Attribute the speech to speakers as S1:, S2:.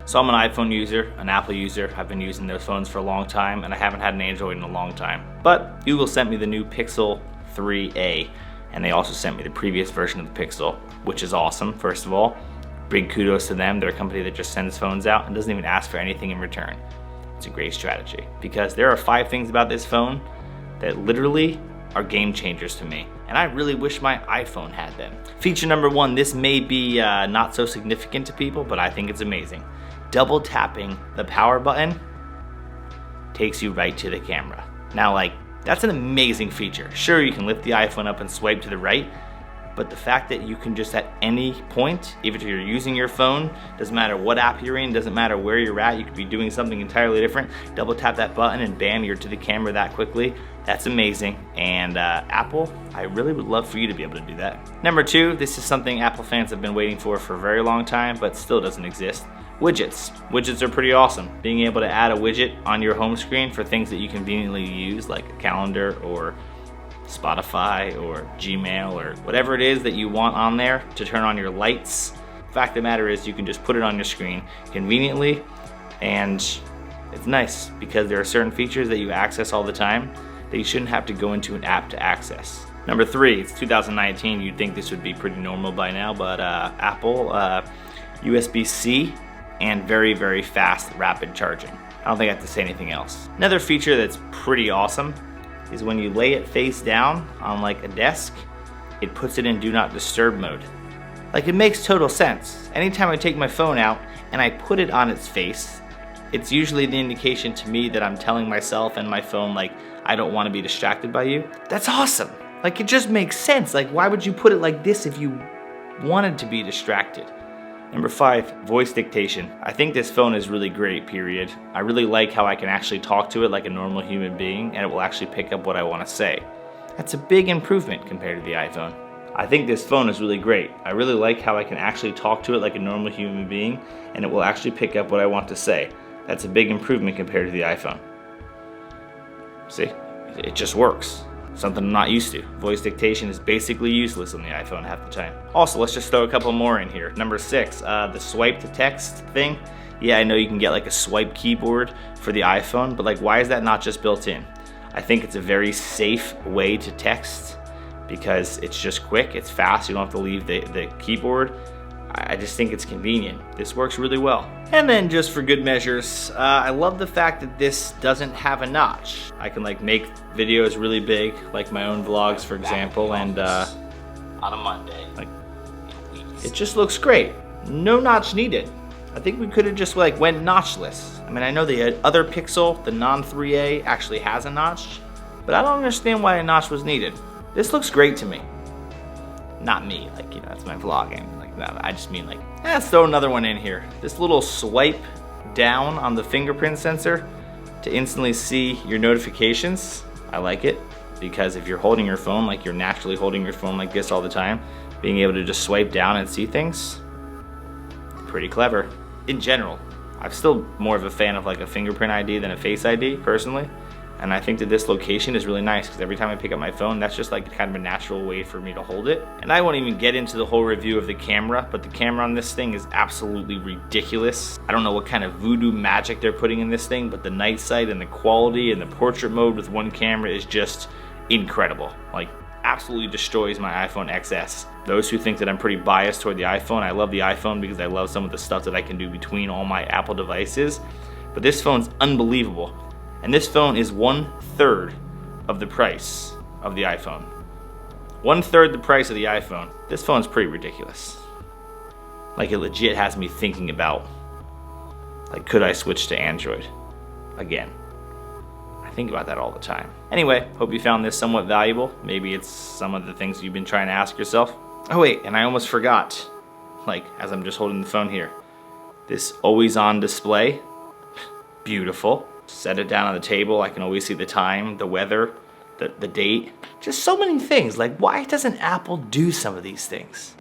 S1: So I'm an iPhone user, an Apple user. I've been using those phones for a long time, and I haven't had an Android in a long time. But Google sent me the new Pixel 3a, and they also sent me the previous version of the Pixel, which is awesome, first of all. Big kudos to them. They're a company that just sends phones out and doesn't even ask for anything in return. It's a great strategy, because there are 5 things about this phone that literally are game changers to me, and I really wish my iPhone had them. Feature number 1, this may be not so significant to people, but I think it's amazing. Double tapping the power button takes you right to the camera. Now, like, that's an amazing feature. Sure, you can lift the iPhone up and swipe to the right, but the fact that you can just at any point, even if you're using your phone, doesn't matter what app you're in, doesn't matter where you're at, you could be doing something entirely different, double tap that button and bam, you're to the camera that quickly. That's amazing. And Apple, I really would love for you to be able to do that. Number 2, this is something Apple fans have been waiting for a very long time, but still doesn't exist. Widgets. Widgets are pretty awesome. Being able to add a widget on your home screen for things that you conveniently use, like a calendar or Spotify or Gmail or whatever it is that you want on there to turn on your lights. The fact of the matter is you can just put it on your screen conveniently, and it's nice because there are certain features that you access all the time that you shouldn't have to go into an app to access. Number 3, it's 2019. You'd think this would be pretty normal by now, but Apple, USB-C and very, very fast rapid charging. I don't think I have to say anything else. Another feature that's pretty awesome is when you lay it face down on like a desk, it puts it in do not disturb mode. Like, it makes total sense. Anytime I take my phone out and I put it on its face, it's usually the indication to me that I'm telling myself and my phone, like, I don't want to be distracted by you. That's awesome. Like, it just makes sense. Like, why would you put it like this if you wanted to be distracted? Number 5, voice dictation. I think this phone is really great, period. I really like how I can actually talk to it like a normal human being, and it will actually pick up what I want to say. That's a big improvement compared to the iPhone. I think this phone is really great. I really like how I can actually talk to it like a normal human being, and it will actually pick up what I want to say. That's a big improvement compared to the iPhone. See? It just works. Something I'm not used to. Voice dictation is basically useless on the iPhone half the time. Also, let's just throw a couple more in here. Number 6, the swipe to text thing. Yeah, I know you can get like a swipe keyboard for the iPhone, but like, why is that not just built in? I think it's a very safe way to text because it's just quick, it's fast, you don't have to leave the keyboard. I just think it's convenient. This works really well. And then just for good measures, I love the fact that this doesn't have a notch. I can like make videos really big, like my own vlogs, for example, and on a Monday. Like, it just looks great. No notch needed. I think we could have just like went notchless. I mean, I know the other Pixel, the non-3A, actually has a notch, but I don't understand why a notch was needed. This looks great to me. Not me, like, you know, that's my vlogging. Like, no, I just mean like, let's throw another one in here. This little swipe down on the fingerprint sensor to instantly see your notifications. I like it because if you're holding your phone like you're naturally holding your phone like this all the time, being able to just swipe down and see things, pretty clever. In general, I'm still more of a fan of like a fingerprint ID than a Face ID personally. And I think that this location is really nice because every time I pick up my phone, that's just like kind of a natural way for me to hold it. And I won't even get into the whole review of the camera, but the camera on this thing is absolutely ridiculous. I don't know what kind of voodoo magic they're putting in this thing, but the night sight and the quality and the portrait mode with one camera is just incredible. Like, absolutely destroys my iPhone XS. Those who think that I'm pretty biased toward the iPhone, I love the iPhone because I love some of the stuff that I can do between all my Apple devices. But this phone's unbelievable. And this phone is 1/3 of the price of the iPhone. 1/3 the price of the iPhone. This phone's pretty ridiculous. Like, it legit has me thinking about, like, could I switch to Android again? I think about that all the time. Anyway, hope you found this somewhat valuable. Maybe it's some of the things you've been trying to ask yourself. Oh wait, and I almost forgot, like, as I'm just holding the phone here, this always on display, beautiful. Set it down on the table, I can always see the time, the weather, the date. Just so many things. Like, why doesn't Apple do some of these things?